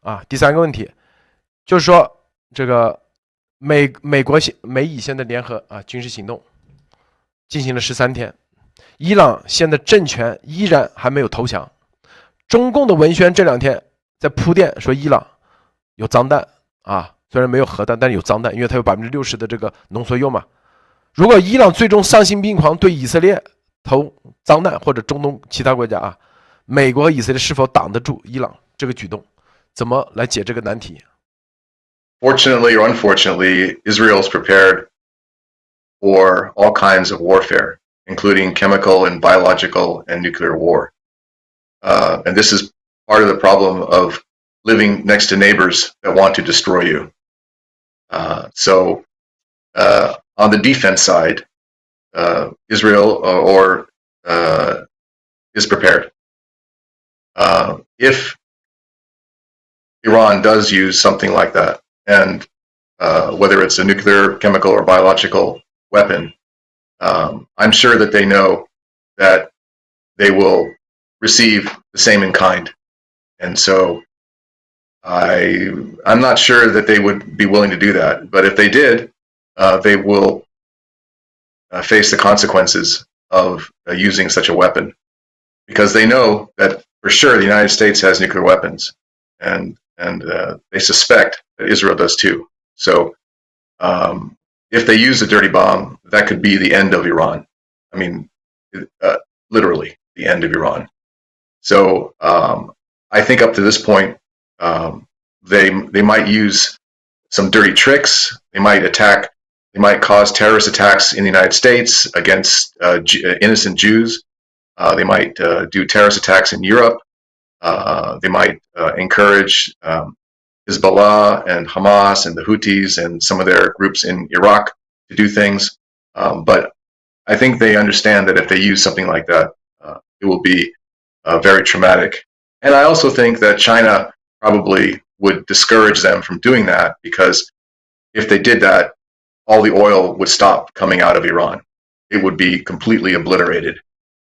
啊。第三个问题就是说，这个美以现在联合军事行动进行了13天，伊朗现在政权依然还没有投降。中共的文宣这2天在铺垫说伊朗有脏弹啊，虽然没有核弹，但是有脏弹，因为它有60%的这个浓缩铀嘛。如果伊朗最终丧心病狂对以色列投脏弹，或者中东其他国家美国和以色列是否挡得住伊朗这个举动？怎么来解这个难题？ Fortunately or unfortunately, Israel's prepared for all kinds of warfare, including chemical and biological and nuclear war. And this is part of the problem of living next to neighbors that want to destroy you. So on the defense side, Israel is prepared. If Iran does use something like that, and whether it's a nuclear, chemical, or biological weapon, I'm sure that they know that they will receive the same in kind. And so I'm not sure that they would be willing to do that. But if they did, they will face the consequences of using such a weapon, because they know that for sure the United States has nuclear weapons, and they suspect that Israel does too. So if they use a dirty bomb, that could be the end of Iran. I mean, literally the end of Iran. So I think up to this point, they might use some dirty tricks. They might cause terrorist attacks in the United States against innocent Jews. They might do terrorist attacks in Europe. They might encourage Hezbollah and Hamas and the Houthis and some of their groups in Iraq to do things. But I think they understand that if they use something like that, it will be very traumatic. And I also think that China probably would discourage them from doing that, because if they did that, all the oil would stop coming out of Iran. It would be completely obliterated.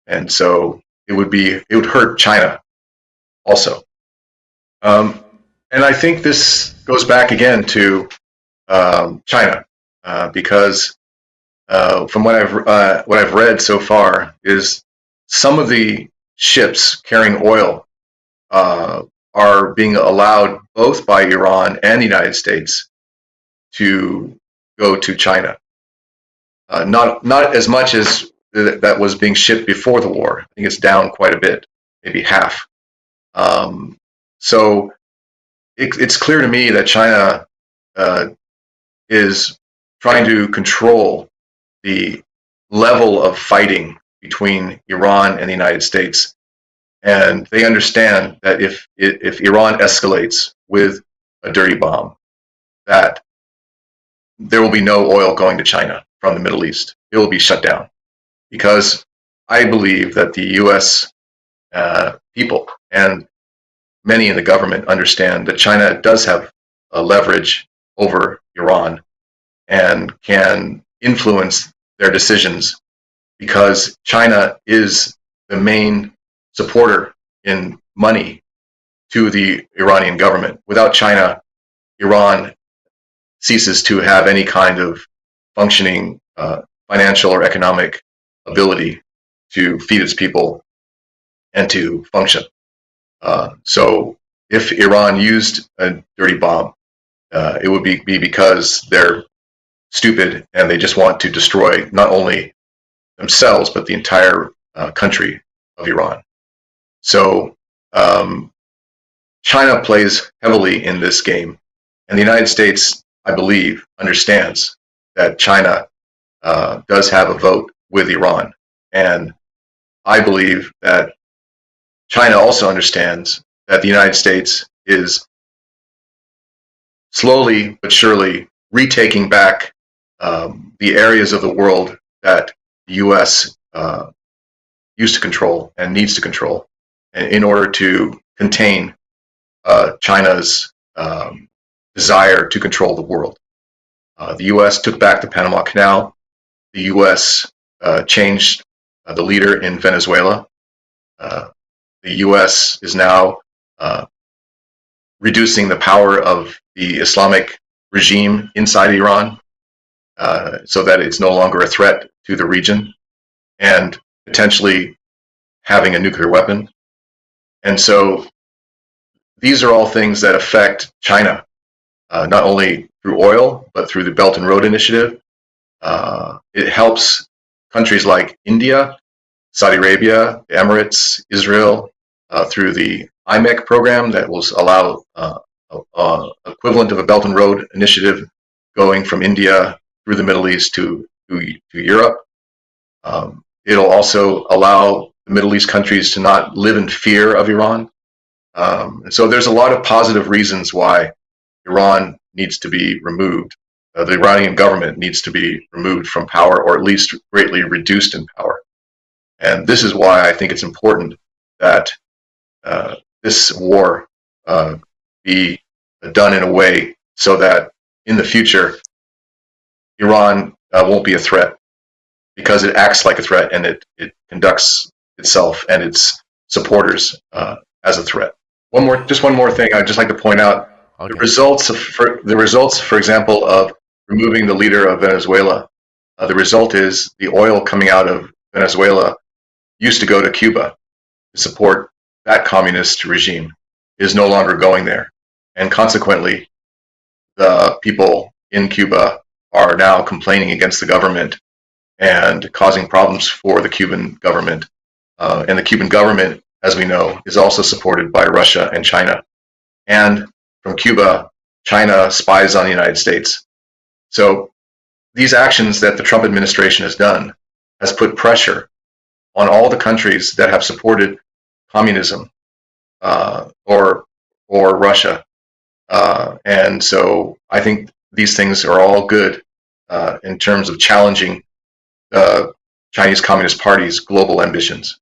And so it would hurt China also. And I think this goes back again to China, because from what I've read so far is some of the ships carrying oil are being allowed both by Iran and the United States to go to China. Not as much as that was being shipped before the war. I think it's down quite a bit, maybe half. So it's clear to me that China is trying to control the level of fighting between Iran and the United States. And they understand that if Iran escalates with a dirty bomb, that there will be no oil going to China from the Middle East. It will be shut down, because I believe that the U.S. People and many in the government understand that China does have a leverage over Iran and can influence their decisions, because China is the main supporter in money to the Iranian government. Without China, Iran ceases to have any kind of functioning financial or economic ability to feed its people and to function. So if Iran used a dirty bomb, it would be because they're stupid and they just want to destroy not only themselves but the entire country of Iran. So China plays heavily in this game, and the United States, I believe, understands that China does have a vote with Iran, and I believe that China also understands that the United States is slowly but surely retaking back the areas of the world that the U.S. Used to control and needs to control in order to contain China's desire to control the world. The U.S. took back the Panama Canal. The U.S. Changed the leader in Venezuela. The U.S. is now reducing the power of the Islamic regime inside Iran, so that it's no longer a threat to the region, and potentially having a nuclear weapon. And so these are all things that affect China, not only through oil, but through the Belt and Road Initiative. It helps countries like India, Saudi Arabia, the Emirates, Israel, through the IMEC program that will allow equivalent of a Belt and Road Initiative going from India through the Middle East to Europe. It'll also allow the Middle East countries to not live in fear of Iran. So there's a lot of positive reasons why Iran needs to be removed. The Iranian government needs to be removed from power, or at least greatly reduced in power. And this is why I think it's important that this war be done in a way so that in the future, Iran won't be a threat, because it acts like a threat, and it conducts itself and its supporters as a threat. One more thing I'd just like to point out. Okay. The results, for example, of removing the leader of Venezuela, the result is the oil coming out of Venezuela used to go to Cuba to support that communist regime, is no longer going there. And consequently, the people in Cuba are now complaining against the government and causing problems for the Cuban government. And the Cuban government, as we know, is also supported by Russia and China. And from Cuba, China spies on the United States. So these actions that the Trump administration has done has put pressure on all the countries that have supported communism or Russia. And so I think these things are all good in terms of challenging the Chinese Communist Party's global ambitions.